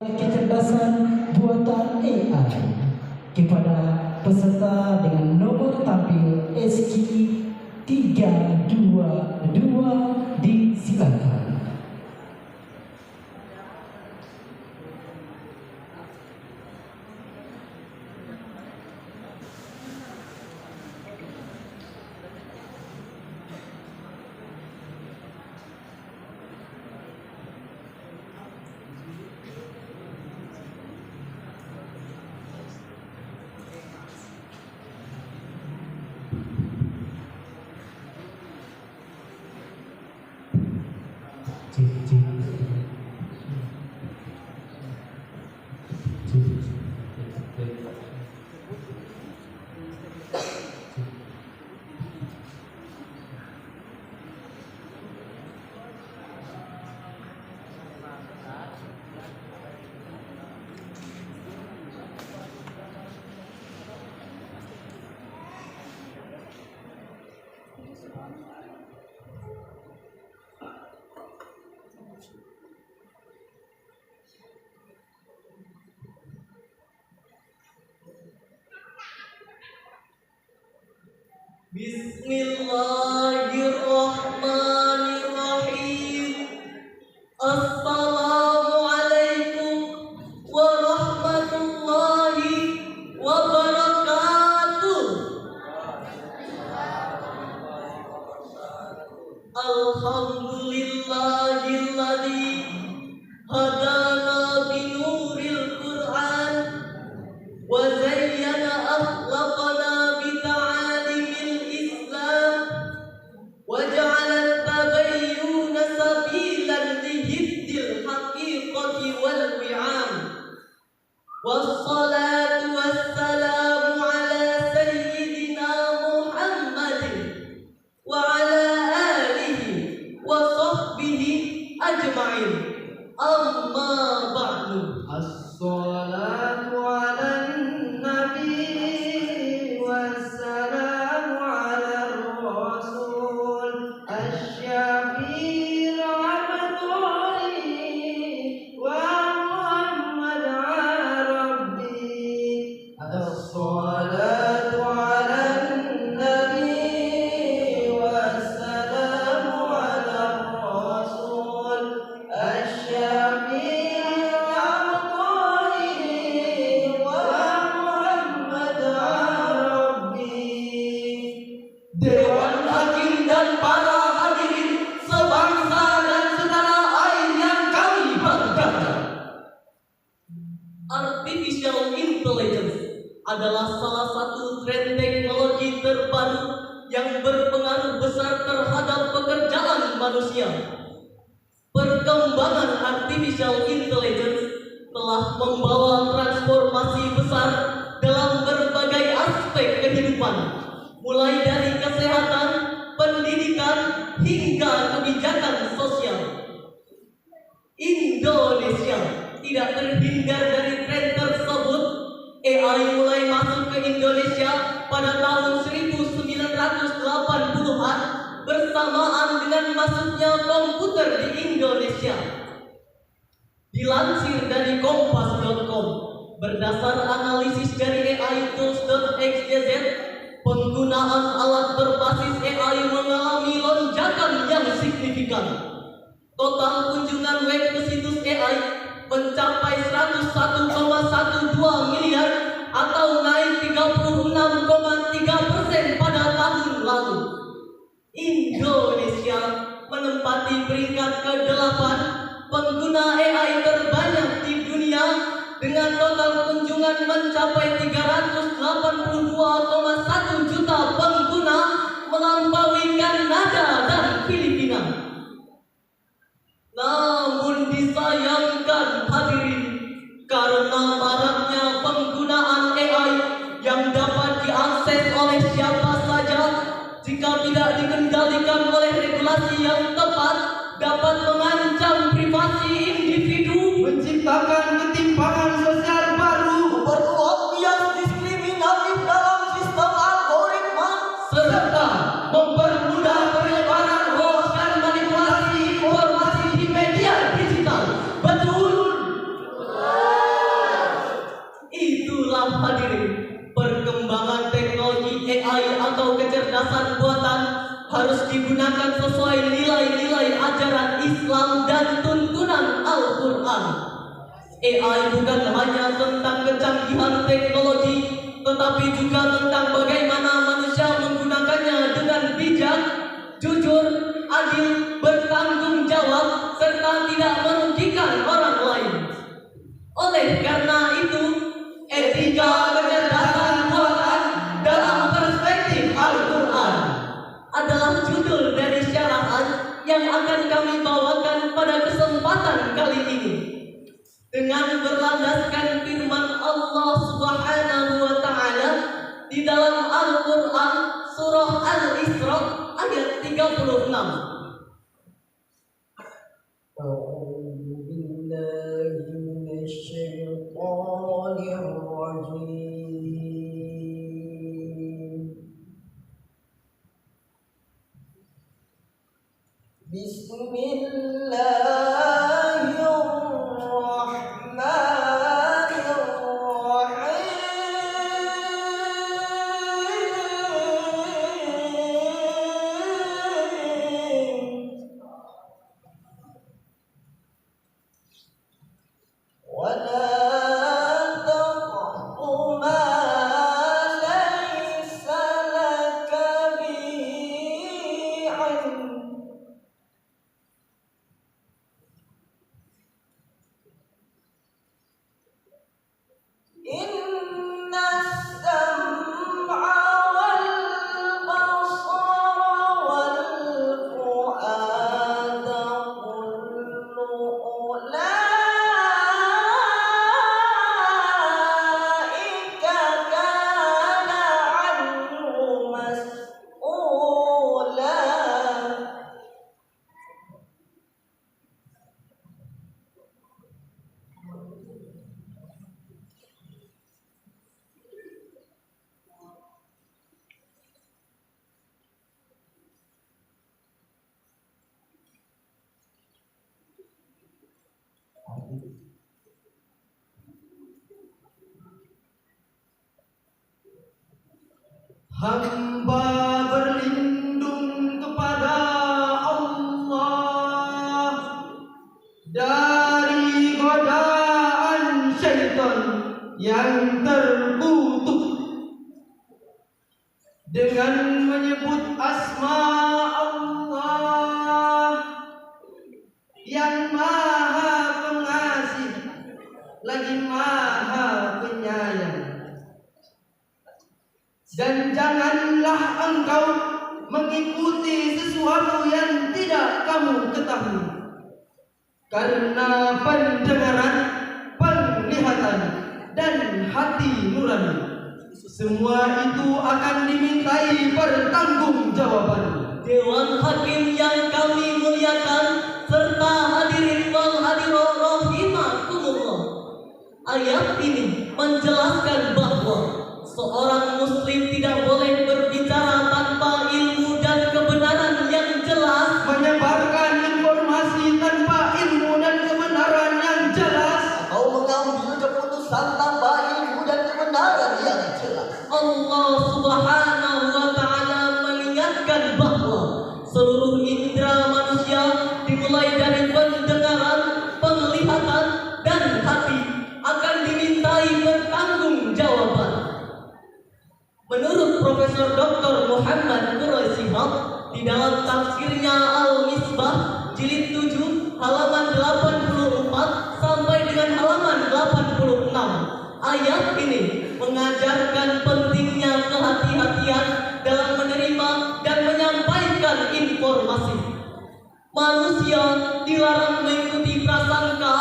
Kecerdasan buatan AI kepada peserta dengan nomor tampil SQ322 disilakan. Bismillahirrahmanirrahim. Assalamualaikum warahmatullahi wabarakatuh. Alhamdulillahilladzi hadana binuril Qur'an wa zayyana akhlaqana bita'alimil Islam wa ja'ala at-tabayyuna sabilan lihifdzil haqiqati wal wi'am. Wassalatu wassalamu ala sayyidina Muhammadin wa ala alihi wa sahbihi ajma'in. Amma ba'du. As-salatu 'alan nabi wassalamu 'alar rasul asy-syafi'il 'abduri wa Muhammad 'arabi. As-salatu 'alan nabi wassalamu 'alar rasul asy-syafi'il Dewan Hakim dan para hadirin sebangsa dan setanah air yang kami banggakan. Artificial intelligence adalah salah satu tren teknologi terbaru yang berpengaruh besar terhadap pekerjaan manusia. Perkembangan artificial intelligence telah membawa transformasi besar dalam berbagai aspek kehidupan, mulai dari kesehatan, pendidikan, hingga kebijakan sosial. Indonesia tidak terhindar dari tren tersebut. AI mulai masuk ke Indonesia pada tahun 1980-an bersamaan dengan masuknya komputer di Indonesia. Dilansir dari kompas.com, berdasar analisis dari AI-tools.xyz, penggunaan alat berbasis AI mengalami lonjakan yang signifikan. Total kunjungan web ke situs AI mencapai 101,12 miliar atau naik 36,3% pada tahun lalu. Indonesia menempati peringkat ke-8 pengguna AI terbanyak di dunia dengan total kunjungan mencapai 382,1 juta pengguna, melampaui Kanada dan Filipina. Namun disayangkan hadirin, karena maraknya penggunaan AI yang dapat diakses oleh siapa saja, jika tidak dikendalikan oleh regulasi yang tepat, dapat mengancam privasi individu, menciptakan ketimpangan sosial baru, memperkuat bias diskriminatif dalam sistem algoritma, serta mempermudah penyebaran hoax dan manipulasi informasi di media digital. Betul? hadirin, perkembangan teknologi AI atau kecerdasan buatan harus digunakan sesuai nilai-nilai ajaran Islam dan tuntunan Al-Quran. AI bukan hanya tentang kecanggihan teknologi, tetapi juga tentang bagaimana manusia menggunakannya dengan bijak, jujur, adil, bertanggung jawab, serta tidak merugikan orang lain. Oleh karena itu, etika kecerdasan buatan dalam perspektif Al-Quran adalah judul dari syarahan yang akan kami bawakan pada kesempatan kali ini. Dengan berlandaskan firman Allah Subhanahu wa Ta'ala di dalam Al-Quran surah Al-Isra ayat 36. أعوذ بالله من الشيطان الرجيم بسم الله الرحمن الرحيم ولا تقف ما ليس لك به علم إن السمع والبصر والفؤاد كل أولئك كان عنه مسؤولا Hamba berlindung kepada Allah dari godaan syaitan yang terkutuk dengan menyebut asma Allah yang maha pengasih lagi maha penyayang. Dan janganlah engkau mengikuti sesuatu yang tidak kamu ketahui, karena pendengaran, penglihatan, dan hati nurani, semua itu akan dimintai pertanggungjawaban. Dewan Hakim yang kami muliakan serta hadirin wal hadirat rahimakumullah. Ayat ini menjelaskan bahwa seorang muslim tidak boleh berbicara tanpa ilmu dan kebenaran yang jelas, Menyebarkan informasi tanpa ilmu dan kebenaran yang jelas, atau mengambil keputusan tanpa ilmu dan kebenaran yang jelas. Allah Subhanahu wa Ta'ala mengingatkan bahwa seluruh indera manusia dimulai dari pendengaran, penglihatan, dan hati akan dimintai pertanggungjawaban. Menurut Profesor Dr. Muhammad Quraisy di dalam tafsirnya Al-Misbah jilid 7 halaman 84 sampai dengan halaman 86, ayat ini mengajarkan pentingnya kehati-hatian dalam menerima dan menyampaikan informasi. Manusia dilarang mengikuti prasangka,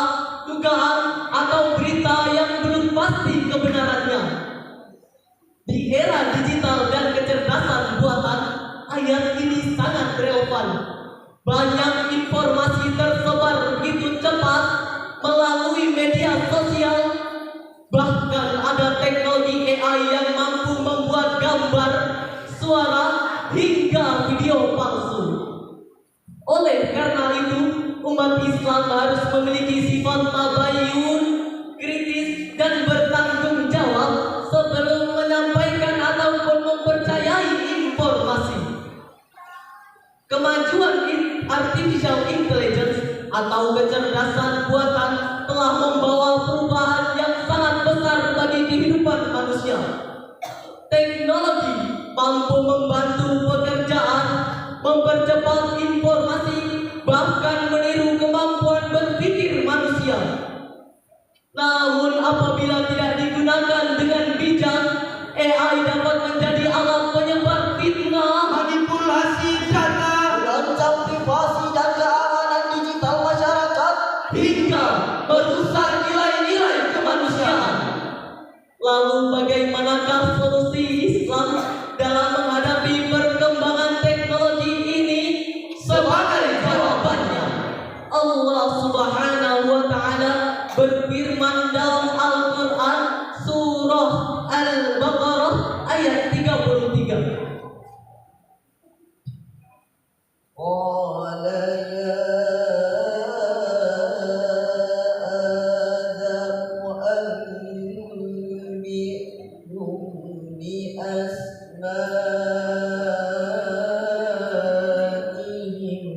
dugaan, atau berita yang belum pasti kebenarannya. Di era digital dan kecerdasan buatan, ayat ini sangat relevan. Banyak informasi tersebar begitu cepat melalui media sosial. Bahkan ada teknologi AI yang mampu membuat gambar, suara, hingga video palsu. Oleh karena itu, umat Islam harus memiliki sifat tabayyun, kritis, dan bertanggung jawab apabila tidak digunakan dengan bijak, AI dapat menjadi alat penyebar fitnah, manipulasi data, merancang privasi dan keamanan digital masyarakat, hingga merusak nilai-nilai kemanusiaan. Lalu bagaimanakah solusi Islam dalam menghadapi perkembangan teknologi ini? Sebagai jawabannya, Allah Subhanahu wa Ta'ala berfirman dalam Al-Quran surah Al-Baqarah ayat 33. قال يا آدم أنبئهم بأسمائهم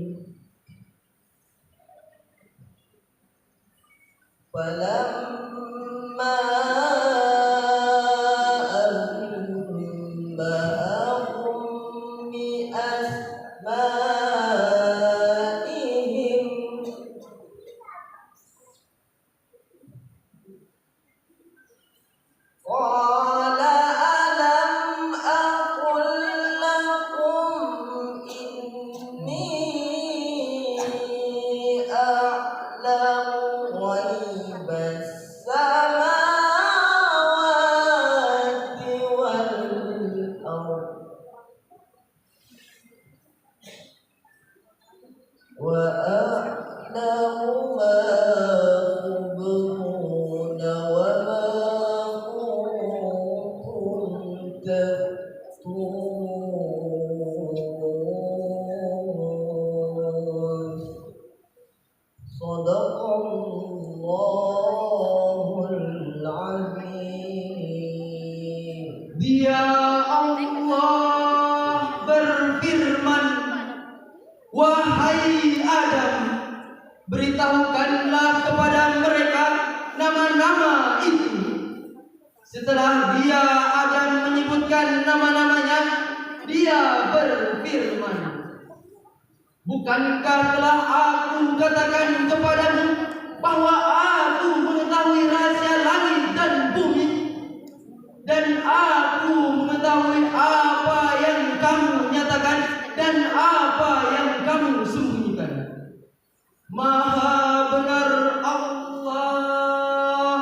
فلما أنبأهم بأسمائهم قال ألم أقل لكم إني أعلم غيب السماوات والأرض وأعلم ما تبدون وما كنتم تكتمون صدق الله العظيم. Dia Allah berfirman, wahai Adam, beritahukanlah kepada mereka nama-nama itu. Setelah dia Adam menyebutkan nama-namanya, dia berfirman, bukankah telah aku katakan kepadamu bahwa aku mengetahui rahasia langit dan bumi, dan aku mengetahui apa yang kamu nyatakan dan apa yang kamu sembunyikan. Maha benar Allah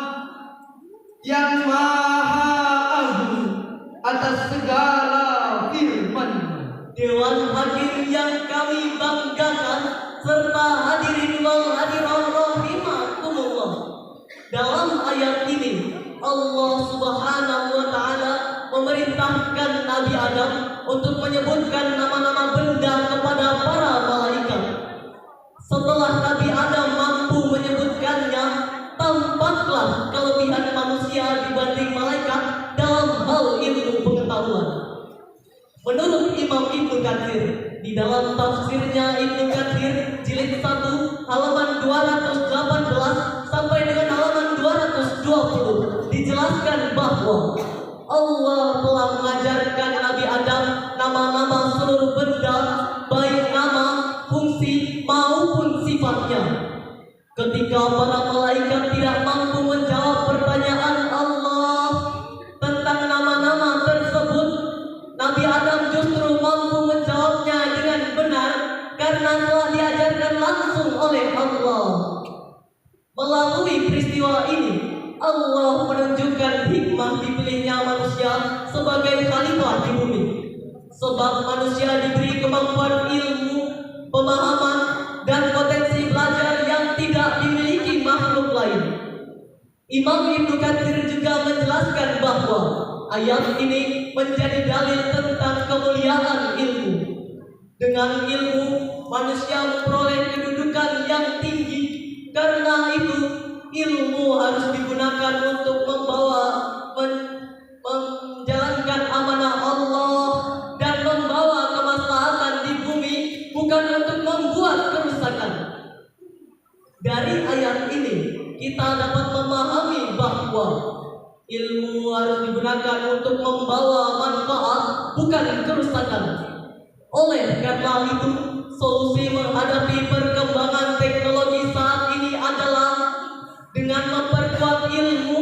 yang maha agung atas segala firman-Nya. Dewan hakim yang kami banggakan serta hadirin wal hadirat rahimakumullah. Dalam ayat ini Allah Subhanahu wa Ta'ala memerintahkan Nabi Adam untuk menyebutkan nama-nama benda kepada para malaikat. Setelah Nabi Adam mampu menyebutkannya, tampaklah kelebihan manusia dibanding malaikat dalam hal ilmu pengetahuan. Menurut Imam Ibnu Katsir, di dalam tafsirnya Ibnu Katsir jilid 1 halaman 218 sampai dengan halaman 220 dijelaskan bahwa Allah telah mengajarkan Nabi Adam nama-nama seluruh benda, baik nama, fungsi maupun sifatnya. Ketika para malaikat tidak mampu menjawab pertanyaan Allah tentang nama-nama tersebut, Nabi Adam justru mampu menjawabnya dengan benar karena telah diajarkan langsung oleh Allah. Melalui peristiwa ini, Allah menunjukkan hikmah dipilihnya manusia sebagai khalifah di bumi. Sebab manusia diberi kemampuan ilmu, pemahaman, dan potensi belajar yang tidak dimiliki makhluk lain. Imam Ibnu Katsir juga menjelaskan bahwa ayat ini menjadi dalil tentang kemuliaan ilmu. Dengan ilmu, manusia memperoleh kedudukan yang tinggi. Karena itu, ilmu harus digunakan untuk menjalankan amanah Allah dan membawa kemaslahatan di bumi, bukan untuk membuat kerusakan. Dari ayat ini, kita dapat memahami bahwa ilmu harus digunakan untuk membawa manfaat, bukan kerusakan. Oleh karena itu, solusi menghadapi perkembangan teknologi saat ini adalah dengan memperkuat ilmu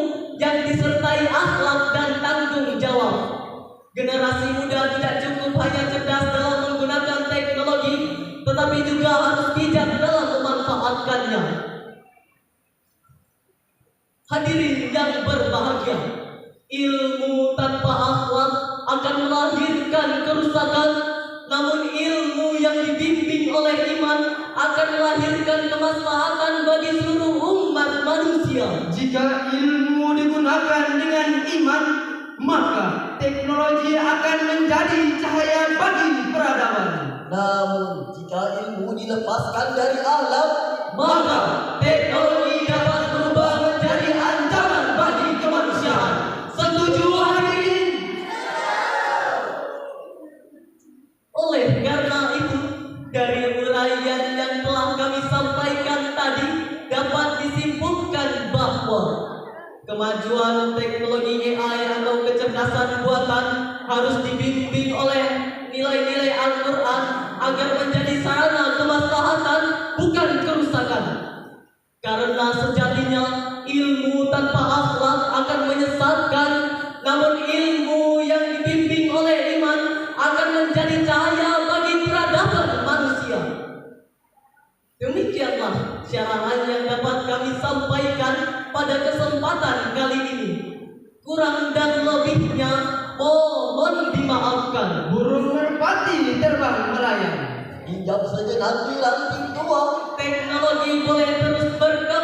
hadirin yang berbahagia, ilmu tanpa akhlak akan melahirkan kerusakan, namun ilmu yang dibimbing oleh iman akan melahirkan kemaslahatan bagi seluruh umat manusia. Jika ilmu digunakan dengan iman, maka teknologi akan menjadi cahaya bagi peradaban. Namun jika ilmu dilepaskan dari alam, Maka teknologi dapat berubah menjadi ancaman bagi kemanusiaan. Setuju hadirin? Oleh karena itu, dari uraian yang telah kami sampaikan tadi dapat disimpulkan bahwa kemajuan teknologi AI atau kecerdasan buatan harus dibimbing oleh nilai-nilai Al-Quran agar menjadi sarana kemaslahatan, bukan kerusakan. Karena sejatinya ilmu tanpa akhlak akan menyesatkan, namun ilmu yang dibimbing oleh iman akan menjadi cahaya bagi peradaban manusia. Demikianlah syarahan yang dapat kami sampaikan pada kesempatan kali ini. Kurang dan lebihnya mohon dimaafkan. Burung merpati terbang melayang. pinjam sejenak di lantai tua. Teknologi boleh terus berkembang.